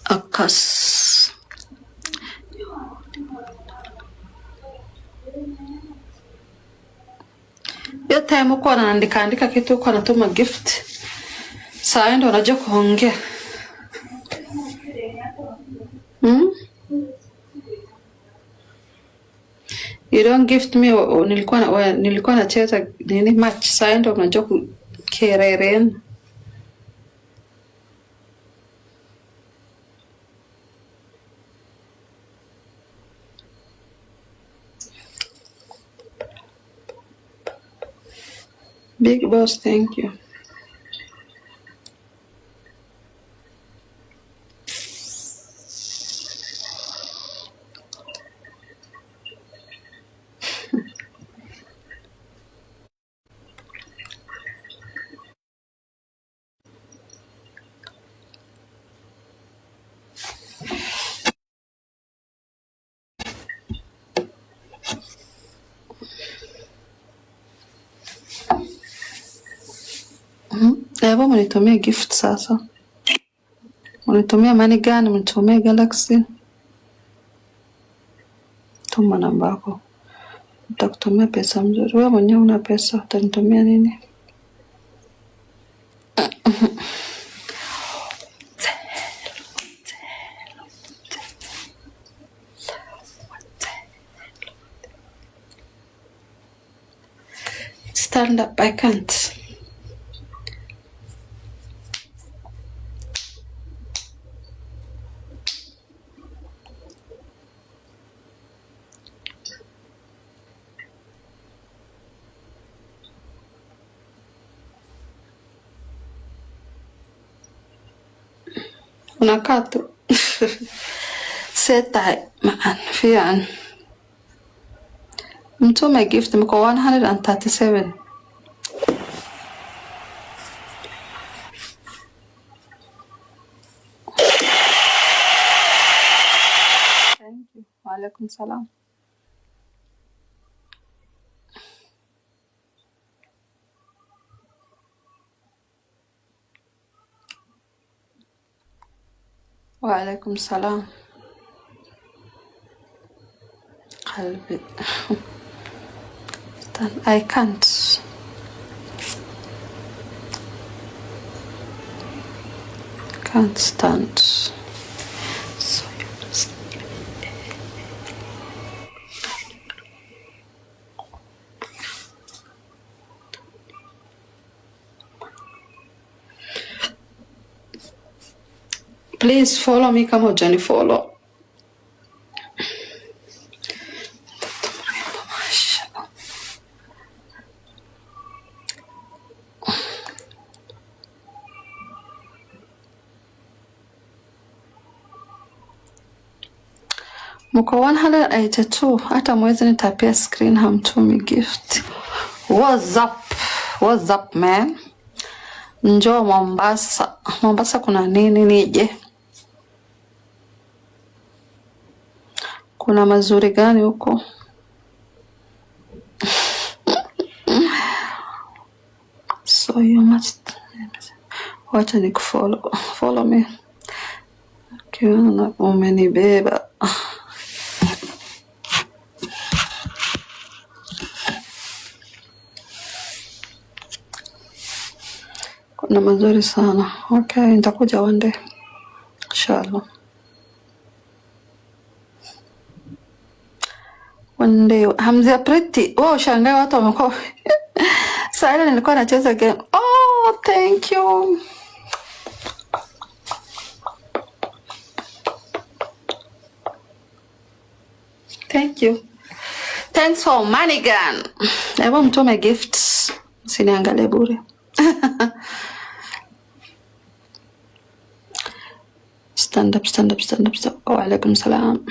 Akkas. Hiyo time uko anaandika kitu uko anatuma gift. Saa ndo unajua kuongea. You don't gift me nilikuwa nacheza nini match. Saa ndo unajua kukereren. Big boss, thank you. Hebu mnitumie gift sasa. Mnitumie money gani? Mnitumie Galaxy. Tuma namba yako. Nitakutumia pesa mzuri. Wewe mwenyewe una pesa, utanitumia nini? Stand up, I can't. Unakaa tu. Setai maan fian. Mtume gift mko 137. Thank you. Wa alaikum salam. Wa alaikum salam. قلبي. I can't. Can't stand. So you just... Please follow me kama hujani follow. Mko 182. Hata mwezi nitapia screen hamtumi gift. What's up? What's up man? Njoo Mombasa. Mombasa kuna nini nije? Kuna mazuri gani huko? So you must wacha nikufollow. Follow me. Kiona umenibeba. Kuna mazuri sana. Okay, nitakuja one day. Inshallah. One day. Hamza pretty. Oh, shangaa watu wamekuwa. Saa ile nilikuwa nacheza game. Oh, thank you. Thank you. Thanks for money gun. Hebu mtume gifts. Usiniangalie bure. Stand up, stand up, stand up, stand up. Wa alaikum salam.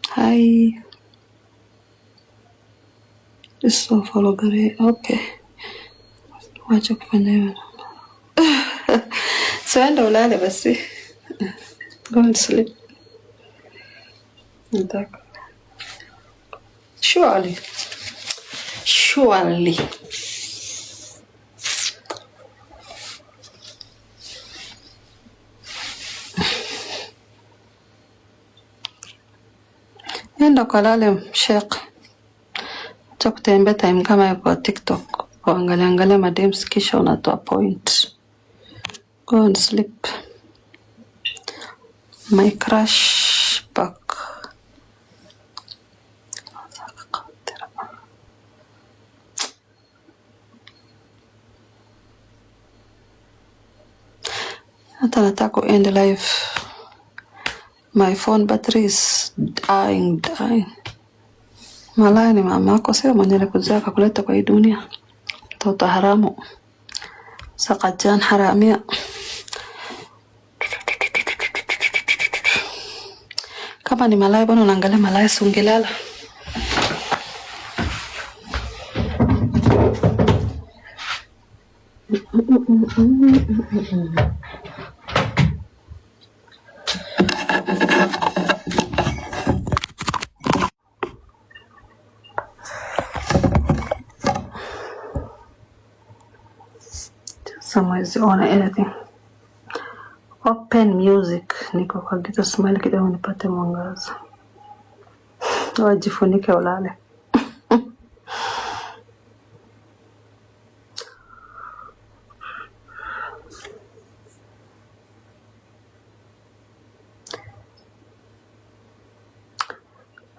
Hi. Just so follow gare. Okay. Wacha kufanya hivyo. So enda ulale basi. Go and sleep. Nataka. Surely. Surely. Enda kalale Sheikh. Acha kutembea time kama ya kwa TikTok. Angalia madams kisha unatoa point. Go and sleep. My crush back. Hata nataka end live. My phone battery is dying. Malaya ni mama yako, sio mwenye alikuzaa kuleta kwa hii dunia. Mtoto haramu. Sakajan haramia. Kama ni malaya bwana unaangalia malaya sungelala. Somewhere's on anything. Open music. Niko kwa gita smile kidogo nipate mwangaza. Wajifunike ulale.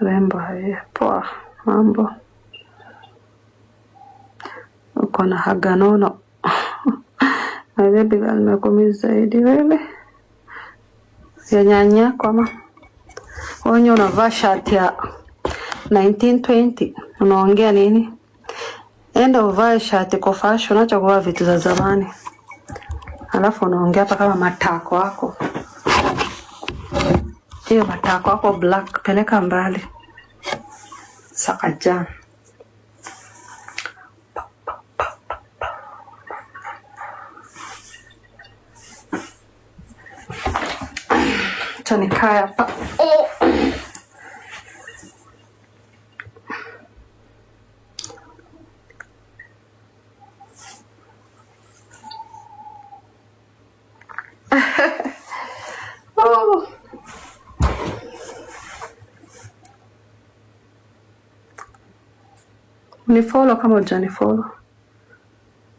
Rembo haya. Poa. Mambo. Uko na haga nono. My baby girl nimekumiza zaidi wewe. Ya nyanya kwa ma. Onyo unavaa shati ya 1920. Unaongea nini? Enda uvae shati kwa fashion, acha kuvaa vitu za zamani. Alafu unaongea hapa kama matako wako. Hiyo matako wako black peleka mbali. Sakajan. Tanikaya pa. Oh. Oh. Ni follow kama ujani follow.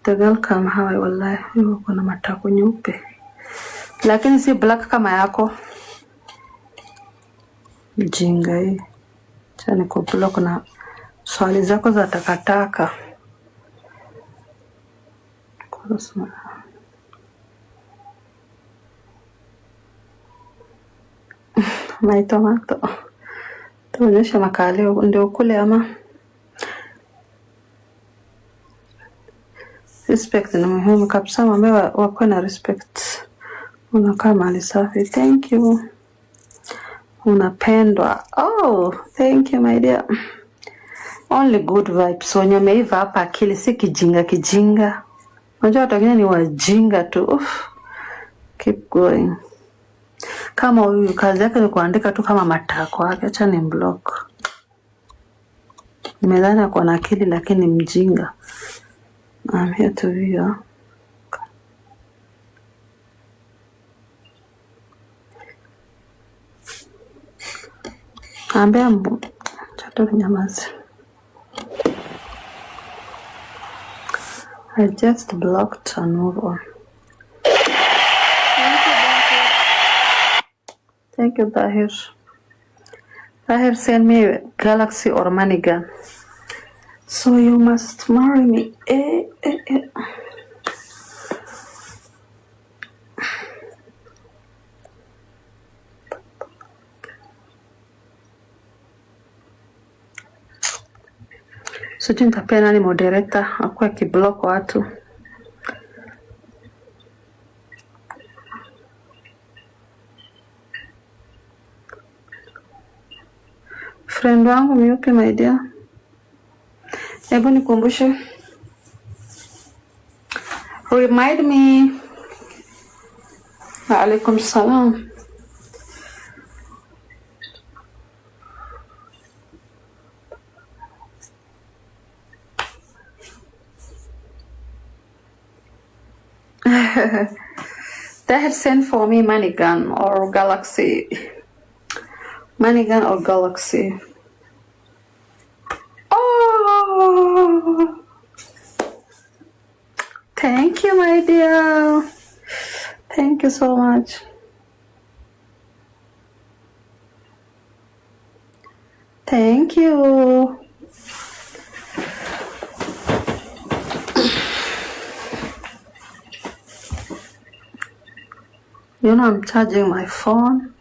The girl kama hawa wallahi hiyo kuna matako nyeupe. Lakini si black kama yako. Mjinga hii. Chani kublock na swali zako za takataka. Kusema. My tomato. Tuonyesha makali ndio kule ama. Respect ni muhimu kabisa, mama wako na respect. Unakaa mahali safi. Thank you. Unapendwa. Oh, thank you my dear. Only good vibes. Wenye meiva hapa akili si kijinga. Unajua watu wengine ni wajinga tu. Keep going. Kama huyu kazi yake ni kuandika tu kama matako yake, acha ni block. Nimedhani ako na akili lakini mjinga. I'm here to view. Ambia mbu. Chato nyamazi. I just blocked and move on. Thank you, Tahir. Tahir send me Galaxy or money gun. So you must marry me. Sijui nitapea nani moderator akuwe akiblock watu. Friend wangu miupe my dear. Hebu nikumbushe. Remind me. Alaikum salam. They had sent for me Manigan or Galaxy. Manigan or Galaxy. Oh, thank you, my dear. Thank you so much. Thank you. You know, I'm charging my phone.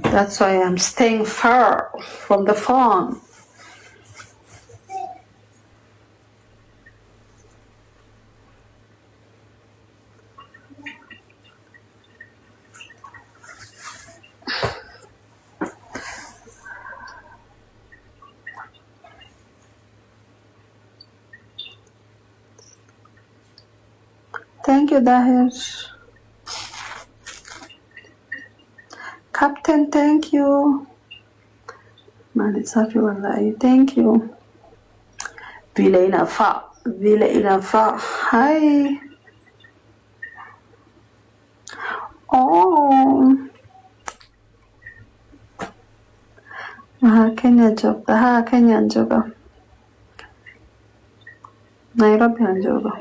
That's why I'm staying far from the phone. Thank you, Dahir. Captain, thank you. Mali safi wallahi, thank you. Vile inafaa. Hi. Oh. Kenya njoga. Nairobi njoga.